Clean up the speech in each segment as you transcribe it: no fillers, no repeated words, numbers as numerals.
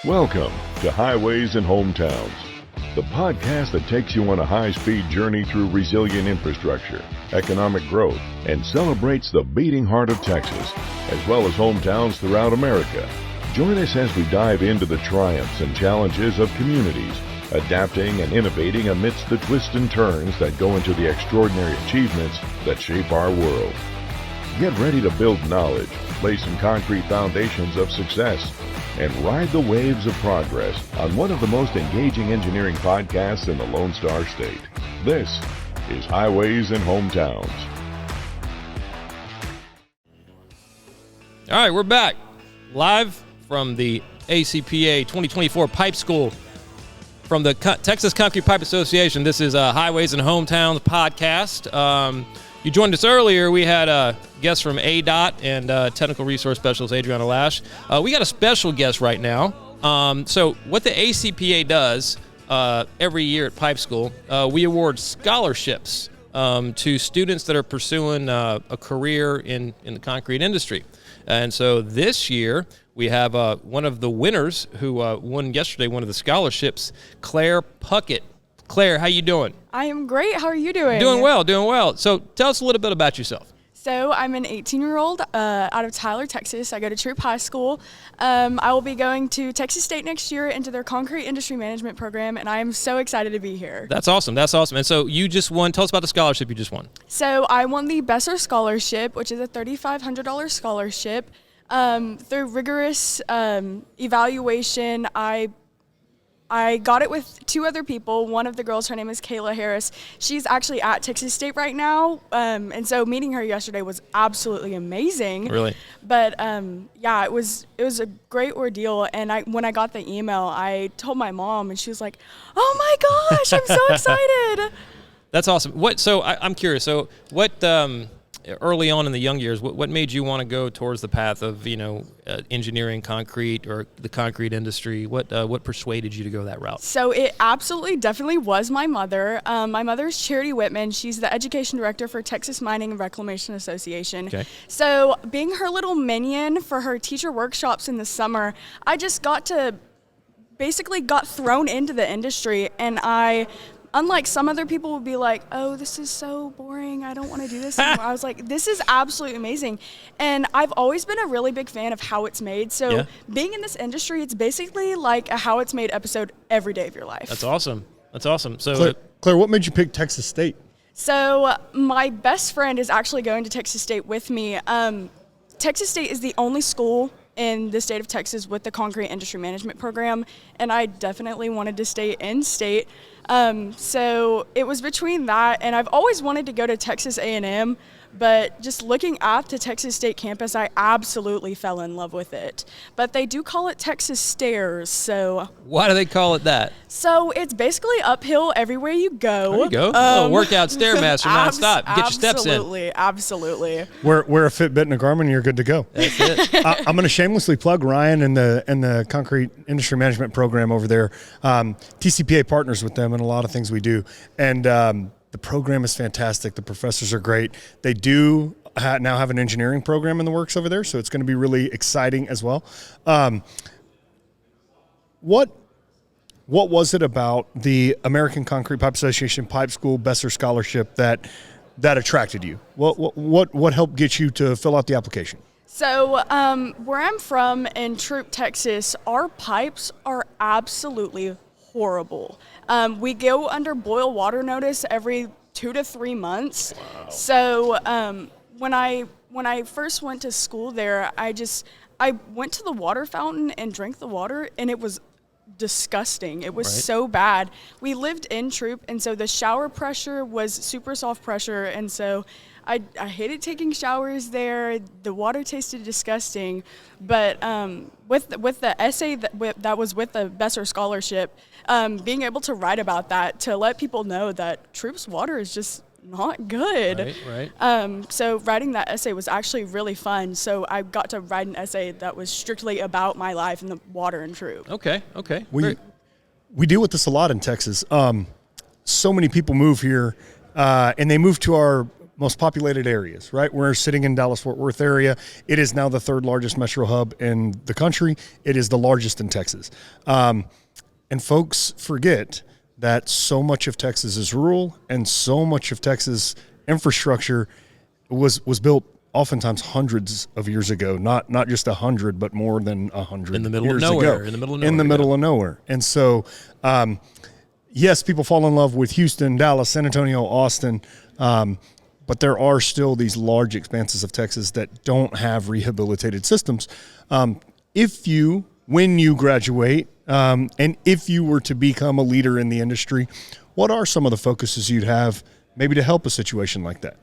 Welcome to Highways and Hometowns, the podcast that takes you on a high-speed journey through resilient infrastructure, economic growth, and celebrates the beating heart of Texas, as well as hometowns throughout America. Join us as we dive into the triumphs and challenges of communities, adapting and innovating amidst the twists and turns that go into the extraordinary achievements that shape our world. Get ready to build knowledge, lay some concrete foundations of success, and ride the waves of progress on one of the most engaging engineering podcasts in the Lone Star State. This is Highways and Hometowns. All right, we're back live from the ACPA 2024 Pipe School from the Texas Concrete Pipe Association. This is Highways and Hometowns podcast. You joined us earlier. We had a guest from ADOT and Technical Resource Specialist Adriana Lash. We got a special guest right now. So what the ACPA does every year at Pipe School, we award scholarships to students that are pursuing a career in the concrete industry. And so this year we have one of the winners who won yesterday one of the scholarships, Claire Puckett. Claire, how you doing? I am great. How are you doing? Doing well. So tell us a little bit about yourself. So I'm an 18-year-old out of Tyler, Texas. I go to Troop High School. I will be going to Texas State next year into their concrete industry management program, and I am so excited to be here. That's awesome. And so you just won. Tell us about the scholarship you just won. So I won the Besser Scholarship, which is a $3,500 scholarship. Through rigorous evaluation, I got it with two other people. One of the girls, her name is Kayla Harris. She's actually at Texas State right now, and so meeting her yesterday was absolutely amazing. Really? But yeah, it was a great ordeal. And when I got the email, I told my mom, and she was like, "Oh my gosh, I'm so excited!" That's awesome. So I'm curious. So what? Early on in the young years, what made you want to go towards the path of engineering concrete or the concrete industry? What persuaded you to go that route? So it absolutely definitely was my mother. My mother's Charity Whitman. She's the education director for Texas Mining and Reclamation Association. Okay. So being her little minion for her teacher workshops in the summer, I just got thrown into the industry, and unlike some other people would be like, "Oh, this is so boring. I don't want to do this anymore." I was like, this is absolutely amazing. And I've always been a really big fan of how it's made. So being in this industry, it's basically like a How It's Made episode every day of your life. That's awesome. So Claire, what made you pick Texas State? So my best friend is actually going to Texas State with me. Texas State is the only school in the state of Texas with the concrete industry management program, and I definitely wanted to stay in state. So it was between that, and I've always wanted to go to Texas A&M, but just looking at the Texas State campus, I absolutely fell in love with it. But they do call it Texas Stairs, so. Why do they call it that? So it's basically uphill everywhere you go. There you go. Workout Stairmaster nonstop. Get your steps in. Absolutely. Wear a Fitbit and a Garmin, and you're good to go. That's it. I'm going to shamelessly plug Ryan and the concrete industry management program over there. TCPA partners with them in a lot of things we do, and the program is fantastic. The professors are great. They do now have an engineering program in the works over there, so it's going to be really exciting as well. What was it about the American Concrete Pipe Association Pipe School Besser Scholarship that attracted you? What helped get you to fill out the application? So where I'm from in Troop, Texas, our pipes are absolutely horrible. We go under boil water notice every 2 to 3 months. Wow. So when I first went to school there, I went to the water fountain and drank the water, and it was disgusting. It was so bad. We lived in Troop, and so the shower pressure was super soft pressure, and so I hated taking showers there. The water tasted disgusting, but with the essay that was with the Besser Scholarship, being able to write about that, to let people know that Troop's water is just not good. Right. So writing that essay was actually really fun. So I got to write an essay that was strictly about my life in the water in Troop. Okay. We deal with this a lot in Texas. So many people move here, and they move to our most populated areas, right? We're sitting in Dallas-Fort Worth area. It is now the third largest metro hub in the country. It is the largest in Texas. And folks forget that so much of Texas is rural, and so much of Texas infrastructure was built oftentimes hundreds of years ago, not just 100, but more than 100 in the middle years of nowhere. ago. In the middle of nowhere. In the middle of nowhere. And so, yes, people fall in love with Houston, Dallas, San Antonio, Austin, but there are still these large expanses of Texas that don't have rehabilitated systems. When you graduate, and if you were to become a leader in the industry, what are some of the focuses you'd have maybe to help a situation like that?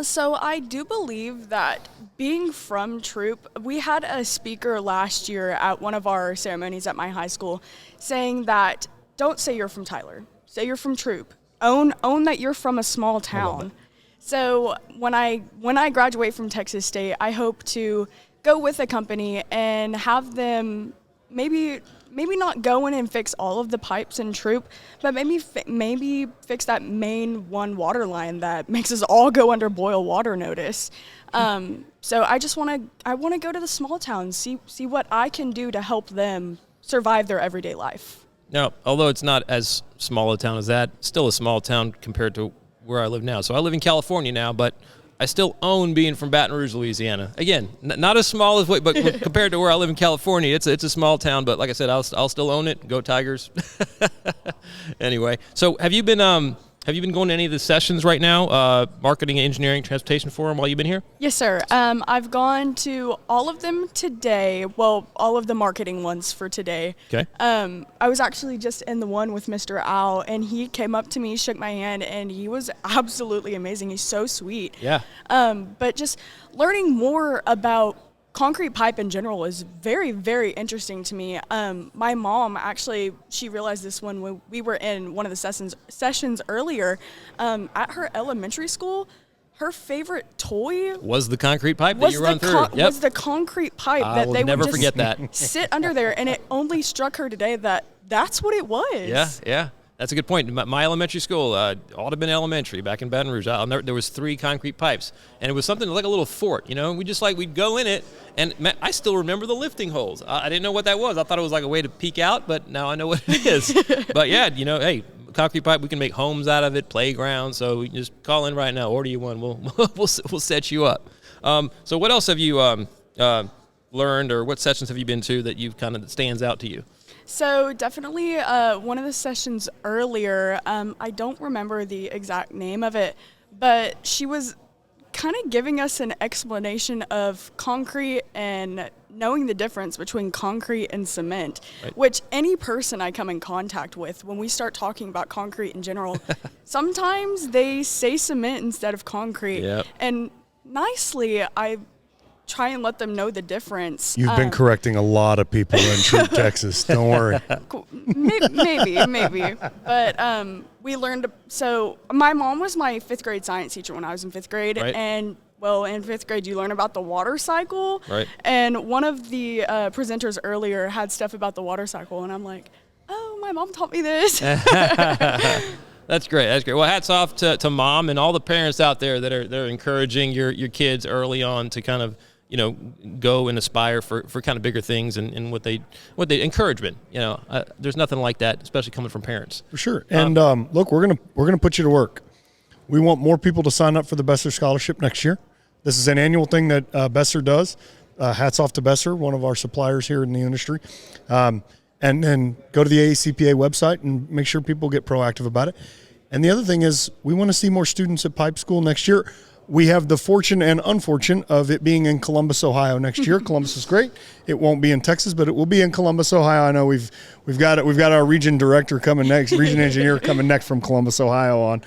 So I do believe that being from Troop, we had a speaker last year at one of our ceremonies at my high school saying that don't say you're from Tyler, say you're from Troop. Own that you're from a small town. So when I graduate from Texas State, I hope to go with a company and have them maybe not go in and fix all of the pipes in Troop, but maybe fix that main one water line that makes us all go under boil water notice. So I want to go to the small towns, see what I can do to help them survive their everyday life. Now, although it's not as small a town as that, still a small town compared to where I live now. So I live in California now, but I still own being from Baton Rouge, Louisiana. Again, not as small as but compared to where I live in California, it's a small town. But like I said, I'll still own it. Go Tigers. Anyway, so have you been going to any of the sessions right now? Marketing, engineering, transportation forum while you've been here? Yes, sir. I've gone to all of them today. Well, all of the marketing ones for today. Okay. I was actually just in the one with Mr. Al, and he came up to me, shook my hand, and he was absolutely amazing. He's so sweet. Yeah. But just learning more about concrete pipe in general is very, very interesting to me. My mom actually, she realized this when we were in one of the sessions earlier at her elementary school. Her favorite toy was the concrete pipe that you run through. Yep. Was the concrete pipe that they never would just forget that. sit under there, and it only struck her today that that's what it was. Yeah. That's a good point. My elementary school, Audubon Elementary, back in Baton Rouge, there was 3 concrete pipes, and it was something like a little fort, we'd go in it, and I still remember the lifting holes. I didn't know what that was. I thought it was like a way to peek out, but now I know what it is. But yeah, hey, concrete pipe, we can make homes out of it, playgrounds, so you can just call in right now, order you one, we'll set you up. So what else have you learned, or what sessions have you been to that you've kind of stands out to you? So definitely one of the sessions earlier, I don't remember the exact name of it, but she was kind of giving us an explanation of concrete and knowing the difference between concrete and cement, right. Which any person I come in contact with, when we start talking about concrete in general, sometimes they say cement instead of concrete. Yep. And nicely, I try and let them know the difference. You've been correcting a lot of people in Troop, Texas. Don't worry. Maybe. But we learned. So my mom was my 5th grade science teacher when I was in 5th grade. Right. And, well, in 5th grade, you learn about the water cycle. Right. And one of the presenters earlier had stuff about the water cycle. And I'm like, oh, my mom taught me this. That's great. Well, hats off to Mom and all the parents out there that are encouraging your kids early on to kind of, go and aspire for kind of bigger things and what they encouragement. There's nothing like that, especially coming from parents. For sure. And look, we're gonna put you to work. We want more people to sign up for the Besser Scholarship next year. This is an annual thing that Besser does. Hats off to Besser, one of our suppliers here in the industry. And then go to the ACPA website and make sure people get proactive about it. And the other thing is we want to see more students at Pipe School next year. We have the fortune and unfortune of it being in Columbus, Ohio next year. Columbus is great. It won't be in Texas, but it will be in Columbus, Ohio. I know we've got our region director coming next, region engineer coming next from Columbus, Ohio on.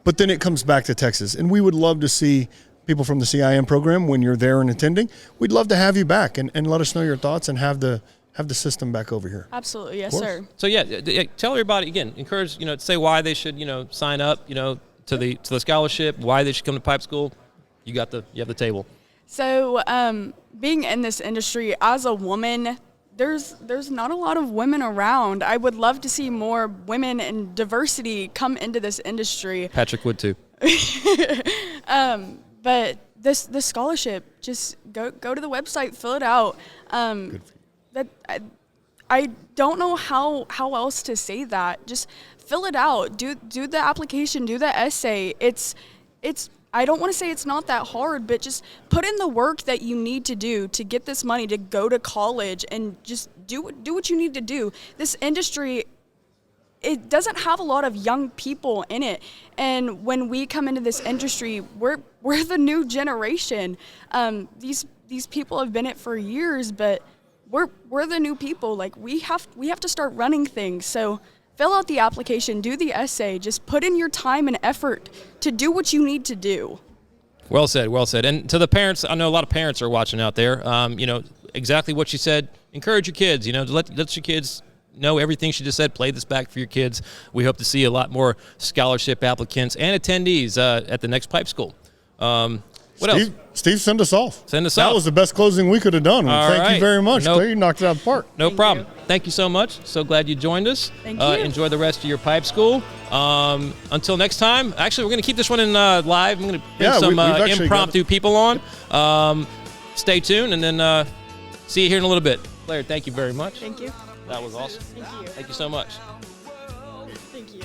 But then it comes back to Texas, and we would love to see people from the CIM program when you're there and attending. We'd love to have you back and let us know your thoughts and have the system back over here. Absolutely, yes, sir. So tell everybody again. Encourage say why they should sign up to the scholarship, why they should come to Pipe School. You have the table. So being in this industry as a woman, there's not a lot of women around. I would love to see more women and diversity come into this industry. Patrick would too. But this scholarship, just go to the website, fill it out. That I don't know how else to say that. Just fill it out. Do the application. Do the essay. It's. I don't want to say it's not that hard, but just put in the work that you need to do to get this money to go to college, and just do what you need to do. This industry, it doesn't have a lot of young people in it, and when we come into this industry, we're the new generation. These people have been in it for years, but we're the new people. Like, we have to start running things. So fill out the application, do the essay, just put in your time and effort to do what you need to do. Well said, well said. And to the parents, I know a lot of parents are watching out there. Exactly what she said. Encourage your kids. Let your kids know everything she just said. Play this back for your kids. We hope to see a lot more scholarship applicants and attendees at the next pipe school. What else? Steve, send us off. Send us that off. That was the best closing we could have done. Thank you very much. You knocked it out of the park. No problem. Thank you so much. So glad you joined us. Thank you. Enjoy the rest of your pipe school. Until next time. Actually, we're going to keep this one in live. I'm going to bring some impromptu people on. Stay tuned, and then see you here in a little bit. Blair, thank you very much. Thank you. That was awesome. Thank you. Thank you so much. Thank you.